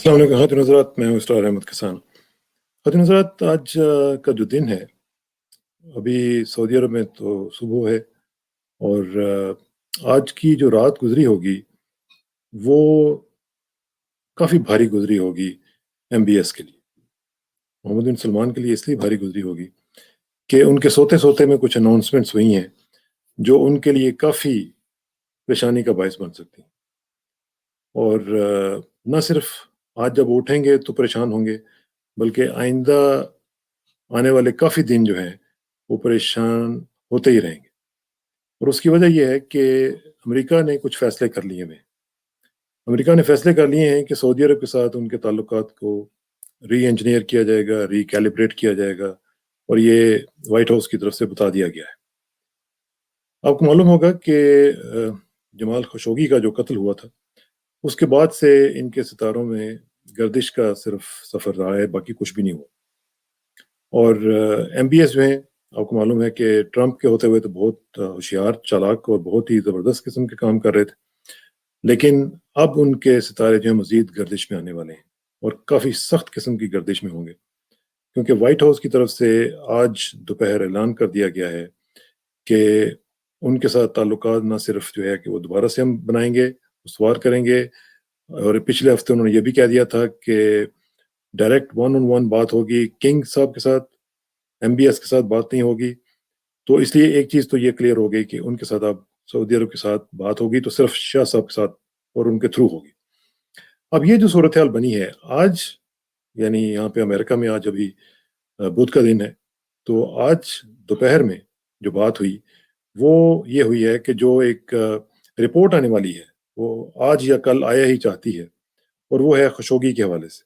अस्सलाम वालेकुम खातिन हज़रात, मैं हूँ इसरार अहमद किसान। खातिन हज़रात, आज का जो दिन है, अभी सऊदी अरब में तो सुबह है और आज की जो रात गुजरी होगी वो काफ़ी भारी गुजरी होगी एमबीएस के लिए। मोहम्मद बिन सलमान के लिए इसलिए भारी गुजरी होगी कि उनके सोते सोते में कुछ अनाउंसमेंट्स हुई हैं जो उनके लिए काफ़ी परेशानी का बायस बन सकती हैं। और न सिर्फ आज जब उठेंगे तो परेशान होंगे, बल्कि आइंदा आने वाले काफ़ी दिन जो हैं वो परेशान होते ही रहेंगे। और उसकी वजह ये है कि अमेरिका ने कुछ फ़ैसले कर लिए हैं। अमेरिका ने फ़ैसले कर लिए हैं कि सऊदी अरब के साथ उनके ताल्लुकात को री-इंजीनियर किया जाएगा, री-कैलिब्रेट किया जाएगा और ये व्हाइट हाउस की तरफ से बता दिया गया है। आपको मालूम होगा कि जमाल खशोगी का जो कत्ल हुआ था, उसके बाद से इनके सितारों में गर्दिश का सिर्फ सफ़र रहा है, बाकी कुछ भी नहीं हुआ। और एमबीएस जो हैं, आपको मालूम है कि ट्रंप के होते हुए तो बहुत होशियार, चालाक और बहुत ही ज़बरदस्त किस्म के काम कर रहे थे। लेकिन अब उनके सितारे जो हैं मज़ीद गर्दिश में आने वाले हैं और काफ़ी सख्त किस्म की गर्दिश में होंगे, क्योंकि व्हाइट हाउस की तरफ से आज दोपहर ऐलान कर दिया गया है कि उनके साथ ताल्लुकात ना सिर्फ जो है कि वो दोबारा से हम बनाएंगे, उसवार करेंगे। और पिछले हफ्ते उन्होंने ये भी कह दिया था कि डायरेक्ट वन ऑन वन बात होगी किंग साहब के साथ, एमबीएस के साथ बात नहीं होगी। तो इसलिए एक चीज़ तो ये क्लियर हो गई कि उनके साथ अब सऊदी अरब के साथ बात होगी तो सिर्फ शाह साहब के साथ और उनके थ्रू होगी। अब ये जो सूरत हाल बनी है आज, यानी यहाँ पे अमेरिका में आज अभी बुध का दिन है, तो आज दोपहर में जो बात हुई वो ये हुई है कि जो एक रिपोर्ट आने वाली है वो आज या कल आया ही चाहती है, और वो है खशोगी के हवाले से।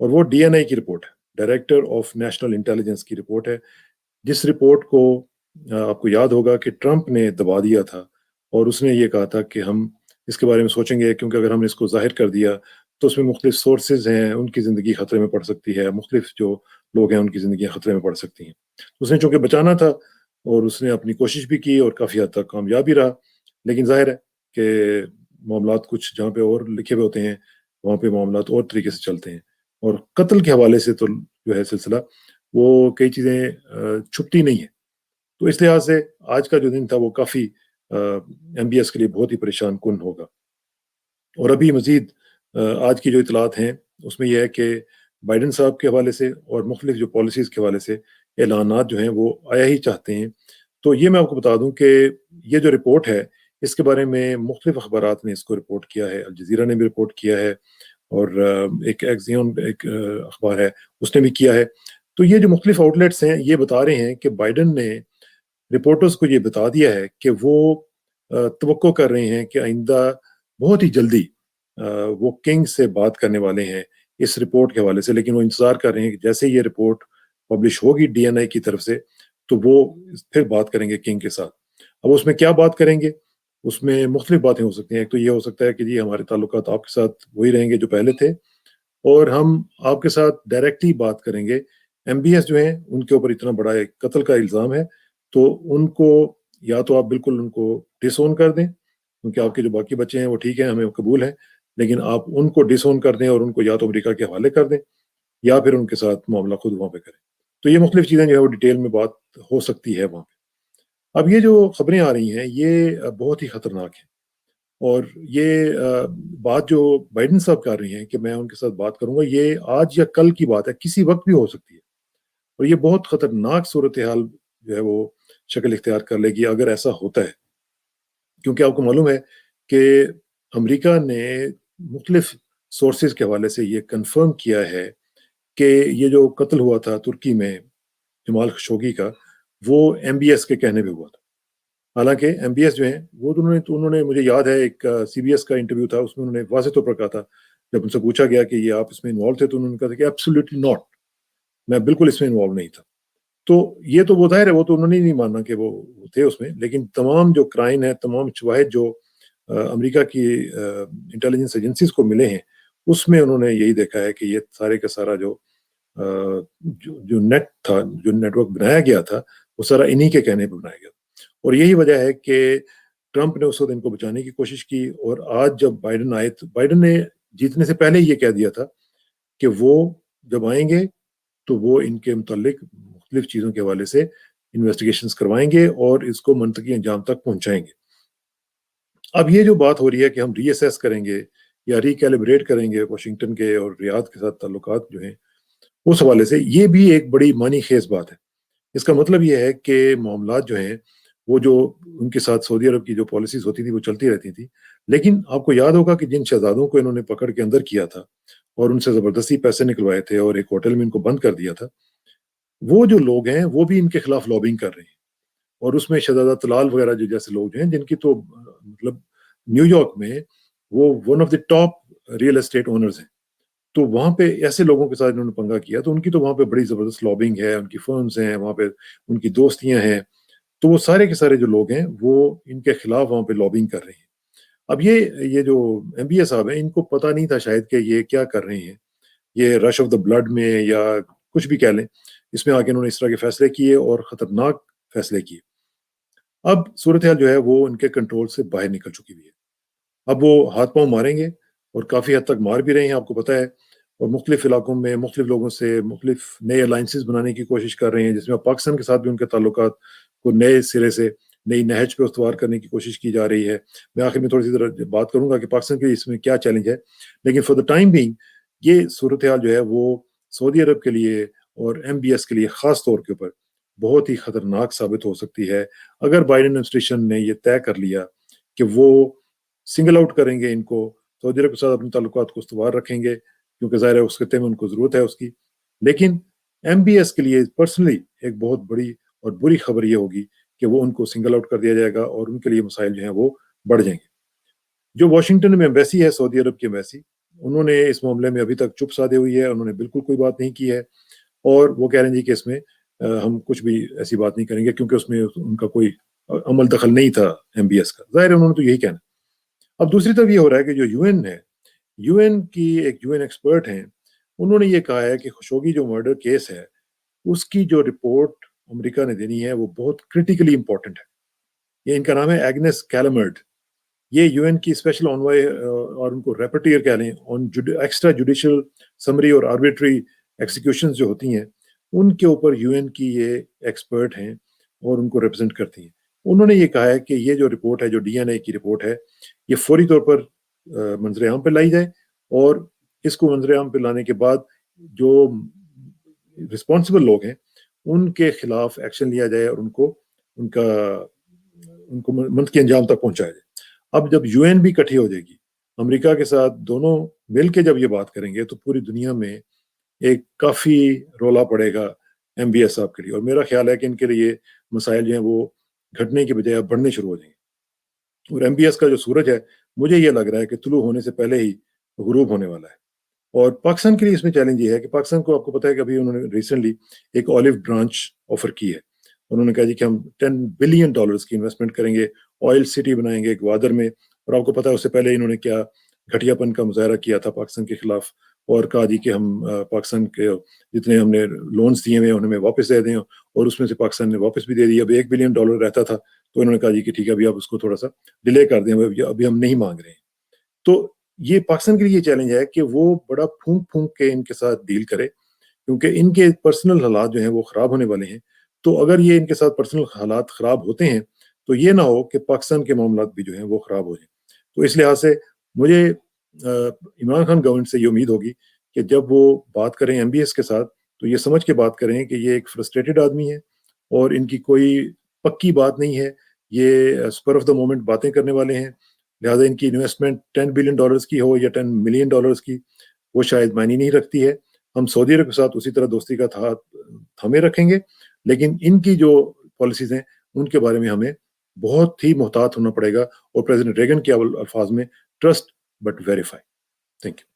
और वो डीएनआई की रिपोर्ट है, डायरेक्टर ऑफ नेशनल इंटेलिजेंस की रिपोर्ट है, जिस रिपोर्ट को आपको याद होगा कि ट्रंप ने दबा दिया था और उसने ये कहा था कि हम इसके बारे में सोचेंगे, क्योंकि अगर हमने इसको जाहिर कर दिया तो उसमें मुख्तलिफ सोर्सेज हैं, उनकी ज़िंदगी खतरे में पड़ सकती है, मुख्तलिफ जो लोग हैं उनकी ज़िंदगी खतरे में पड़ सकती हैं। तो उसने चूँकि बचाना था और उसने अपनी कोशिश भी की और काफ़ी हद तक कामयाब भी रहा, लेकिन ज़ाहिर है कि मामलात कुछ जहाँ पे और लिखे हुए होते हैं, वहाँ पे मामलात और तरीके से चलते हैं। और कत्ल के हवाले से तो जो है सिलसिला, वो कई चीज़ें छुपती नहीं है। तो इस लिहाज से आज का जो दिन था वो काफ़ी एमबीएस के लिए बहुत ही परेशान कुन होगा। और अभी मज़ीद आज की जो इतलात हैं उसमें यह है कि बाइडेन साहब के हवाले से और मुख्तलिफ जो पॉलिसीज़ के हवाले से ऐलानात जो हैं वो आया ही चाहते हैं। तो ये मैं आपको बता दूं कि ये जो रिपोर्ट है इसके बारे में मुख्तलिफ अखबारात ने इसको रिपोर्ट किया है, अल जज़ीरा ने भी रिपोर्ट किया है और एक एक्सियन एक अखबार है उसने भी किया है। तो ये जो मुख्तलिफ आउटलेट्स हैं ये बता रहे हैं कि बाइडेन ने रिपोर्टर्स को ये बता दिया है कि वो तवक्को कर रहे हैं कि आइंदा बहुत ही जल्दी वो किंग से बात करने वाले हैं इस रिपोर्ट के हवाले से, लेकिन वो इंतज़ार कर रहे हैं कि जैसे ये रिपोर्ट पब्लिश होगी डीएनआई की तरफ से तो वो फिर बात करेंगे किंग के साथ। अब उसमें क्या बात करेंगे, उसमें मुख्तलिफ बातें हो सकती हैं। एक तो ये हो सकता है कि जी हमारे ताल्लुकात आपके साथ वही रहेंगे जो पहले थे और हम आपके साथ डायरेक्टली बात करेंगे। एमबीएस जो हैं उनके ऊपर इतना बड़ा एक कत्ल का इल्ज़ाम है, तो उनको या तो आप बिल्कुल उनको डिसोन कर दें, क्योंकि आपके जो बाकी बच्चे हैं वो ठीक है, हमें कबूल है, लेकिन आप उनको डिसोन कर दें और उनको या तो अमेरिका के हवाले कर दें या फिर उनके साथ मामला खुद वहाँ पे करें। तो ये मुख्तलिफ चीज़ें जो है वो डिटेल में बात हो सकती है वहाँ पे। अब ये जो खबरें आ रही हैं ये बहुत ही खतरनाक है और ये बात जो बाइडेन साहब कर रही हैं कि मैं उनके साथ बात करूंगा, ये आज या कल की बात है, किसी वक्त भी हो सकती है। और ये बहुत खतरनाक सूरत हाल जो है वो शक्ल इख्तियार कर लेगी अगर ऐसा होता है, क्योंकि आपको मालूम है कि अमेरिका ने मुख्तलिफ सोर्सेज के हवाले से ये कंफर्म किया है कि ये जो कत्ल हुआ था तुर्की में जमाल खशोगी का, वो एमबीएस के कहने पे हुआ था। हालांकि एमबीएस जो है वो तो उन्होंने मुझे याद है एक सीबीएस का इंटरव्यू था उसमें उन्होंने वाज़ेह तौर पर कहा था, जब उनसे पूछा गया कि ये आप इसमें इन्वॉल्व थे तो उन्होंने कहा था कि एब्सोल्युटली नॉट, मैं बिल्कुल इसमें इन्वॉल्व नहीं था। तो ये तो वो ज़ाहिर है वो तो उन्होंने ही नहीं माना कि वो थे उसमें, लेकिन तमाम जो क्राइम है, तमाम शवाहिद जो अमेरिका की इंटेलिजेंस एजेंसीज को मिले हैं उसमें उन्होंने यही देखा है कि ये सारे का सारा जो नेट था, जो नेटवर्क बनाया गया था, वो सारा इन्हीं के कहने पर बनाया गया। और यही वजह है कि ट्रंप ने उस वक्त इनको बचाने की कोशिश की और आज जब बाइडेन आए तो बाइडेन ने جیتنے سے پہلے ہی یہ کہہ دیا تھا کہ وہ جب آئیں گے تو وہ ان کے متعلق مختلف چیزوں کے حوالے سے انویسٹیگیشنز کروائیں گے اور اس کو منطقی انجام تک پہنچائیں گے. اب یہ جو بات ہو رہی ہے کہ ہم ری اسیس کریں گے یا ریکیلیبریٹ کریں گے واشنگٹن کے اور ریاض کے ساتھ تعلقات جو ہیں اس حوالے سے، یہ بھی ایک بڑی معنی خیز بات ہے. اس کا مطلب یہ ہے کہ معاملات جو ہیں وہ جو ان کے ساتھ سعودی عرب کی جو پالیسیز ہوتی تھی وہ چلتی رہتی تھی، لیکن آپ کو یاد ہوگا کہ جن شہزادوں کو انہوں نے پکڑ کے اندر کیا تھا اور ان سے زبردستی پیسے نکلوائے تھے اور ایک ہوٹل میں ان کو بند کر دیا تھا، وہ جو لوگ ہیں وہ بھی ان کے خلاف لابنگ کر رہے ہیں. اور اس میں شہزادہ طلال وغیرہ جو جیسے لوگ ہیں جن کی تو مطلب نیو یارک میں وہ one of the top real estate owners ہیں، تو وہاں پہ ایسے لوگوں کے ساتھ انہوں نے پنگا کیا تو ان کی تو وہاں پہ بڑی زبردست لابنگ ہے، ان کی فرمز ہیں وہاں پہ، ان کی دوستیاں ہیں، تو وہ سارے کے سارے جو لوگ ہیں وہ ان کے خلاف وہاں پہ لابنگ کر رہے ہیں. اب یہ جو ایم بی اے صاحب ہیں ان کو پتہ نہیں تھا شاید کہ یہ کیا کر رہے ہیں، یہ رش آف دا بلڈ میں یا کچھ بھی کہہ لیں، اس میں آگے انہوں نے اس طرح کے فیصلے کیے اور خطرناک فیصلے کیے. اب صورتحال جو ہے وہ ان کے کنٹرول سے باہر نکل چکی ہوئی ہے. اب وہ ہاتھ پاؤں ماریں گے اور کافی حد تک مار بھی رہے ہیں، آپ کو پتہ ہے، اور مختلف علاقوں میں مختلف لوگوں سے مختلف نئے الائنسز بنانے کی کوشش کر رہے ہیں، جس میں پاکستان کے ساتھ بھی ان کے تعلقات کو نئے سرے سے نئی نہج پہ استوار کرنے کی کوشش کی جا رہی ہے. میں آخر میں تھوڑی سی ذرا بات کروں گا کہ پاکستان کے اس میں کیا چیلنج ہے، لیکن فار دا ٹائم بینگ یہ صورتحال جو ہے وہ سعودی عرب کے لیے اور ایم بی ایس کے لیے خاص طور کے اوپر بہت ہی خطرناک ثابت ہو سکتی ہے اگر بائیڈن ایڈمنسٹریشن نے یہ طے کر لیا کہ وہ سنگل آؤٹ کریں گے ان کو، سعودی عرب کے ساتھ اپنے تعلقات کو استوار رکھیں گے کیونکہ ظاہر ہے اس خطے میں ان کو ضرورت ہے اس کی. لیکن ایم بی ایس کے لیے پرسنلی ایک بہت بڑی اور بری خبر یہ ہوگی کہ وہ ان کو سنگل آؤٹ کر دیا جائے گا اور ان کے لیے مسائل جو ہیں وہ بڑھ جائیں گے. جو واشنگٹن میں ایمبیسی ہے، سعودی عرب کی ایمبیسی، انہوں نے اس معاملے میں ابھی تک چپ سادے ہوئی ہے، انہوں نے بالکل کوئی بات نہیں کی ہے اور وہ کہہ رہے ہیں جی کہ اس میں ہم کچھ بھی ایسی بات نہیں کریں گے کیونکہ اس میں ان کا کوئی عمل دخل نہیں تھا ایم بی ایس کا. ظاہر ہے انہوں نے تو یہی کہنا. اب دوسری طرف یہ ہو رہا ہے کہ جو یو این ہے، یو این کی ایک یو این ایکسپرٹ ہیں، انہوں نے یہ کہا ہے کہ خشوگی جو مرڈر کیس ہے اس کی جو رپورٹ امریکہ نے دینی ہے وہ بہت کرٹیکلی امپورٹنٹ ہے. یہ ان کا نام ہے ایگنس کیلمرڈ، یہ یو این کی اسپیشل آنوائے اور ان کو ریپرٹیر کہہ لیں آن ایکسٹرا جوڈیشل سمری اور آربیٹری ایکسیکیوشنز جو ہوتی ہیں ان کے اوپر یو این کی یہ ایکسپرٹ ہیں اور ان کو ریپرزینٹ کرتی ہیں. انہوں نے یہ کہا ہے کہ یہ جو رپورٹ ہے، جو ڈی این اے کی رپورٹ ہے، یہ فوری طور پر منظر عام پہ لائی جائے اور اس کو منظر عام پہ لانے کے بعد جو رسپانسبل لوگ ہیں ان کے خلاف ایکشن لیا جائے اور ان کو منطقی انجام تک پہنچایا جائے. اب جب یو این بھی اکٹھی ہو جائے گی، امریکہ کے ساتھ دونوں مل کے جب یہ بات کریں گے تو پوری دنیا میں ایک کافی رولا پڑے گا ایم بی ایس صاحب کے لیے، اور میرا خیال ہے کہ ان کے لیے مسائل جو ہیں وہ گھٹنے کی بجائے اب بڑھنے شروع ہو جائیں گے. اور ایم بی ایس کا جو سورج ہے مجھے یہ لگ رہا ہے کہ طلوع ہونے سے پہلے ہی غروب ہونے والا ہے. اور پاکستان کے لیے اس میں چیلنج یہ ہے کہ پاکستان کو آپ کو پتا ہے کہ ابھی انہوں نے ریسنٹلی ایک آلو برانچ آفر کی ہے. انہوں نے کہا جی کہ ہم $10 بلین کی انویسٹمنٹ کریں گے، آئل سٹی بنائیں گے گوادر میں. اور آپ کو پتا ہے اس سے پہلے انہوں نے کیا گھٹیا پن کا مظاہرہ کیا تھا پاکستان کے خلاف اور کہا جی کہ ہم پاکستان کے جتنے ہم نے لونز دیے ہوئے ہیں انہیں واپس دے دیں، اور اس میں سے پاکستان نے واپس بھی دے دی. اب $1 بلین رہتا تھا تو انہوں نے کہا جی کہ ٹھیک ہے ابھی آپ اس کو تھوڑا سا ڈیلے کر دیں، ابھی ہم نہیں مانگ رہے ہیں. تو یہ پاکستان کے لیے یہ چیلنج ہے کہ وہ بڑا پھونک پھونک کے ان کے ساتھ ڈیل کرے کیونکہ ان کے پرسنل حالات جو ہیں وہ خراب ہونے والے ہیں. تو اگر یہ ان کے ساتھ پرسنل حالات خراب ہوتے ہیں تو یہ نہ ہو کہ پاکستان کے معاملات بھی جو ہیں وہ خراب ہو جائیں. تو اس لحاظ سے مجھے عمران خان گورنمنٹ سے یہ امید ہوگی کہ جب وہ بات کریں ایم بی ایس کے ساتھ تو یہ سمجھ کے بات کریں کہ یہ ایک فرسٹریٹڈ آدمی ہے اور ان کی کوئی پکی بات نہیں ہے، یہ اسپر آف دا مومنٹ باتیں کرنے والے ہیں. لہٰذا ان کی انویسٹمنٹ $10 بلین کی ہو یا $10 ملین کی وہ شاید معنی نہیں رکھتی ہے. ہم سعودی عرب کے ساتھ اسی طرح دوستی کا ہاتھ تھامے رکھیں گے، لیکن ان کی جو پالیسیز ہیں ان کے بارے میں ہمیں بہت ہی محتاط ہونا پڑے گا. اور پریزیڈنٹ ریگن کے الفاظ میں trust but verify. Thank you.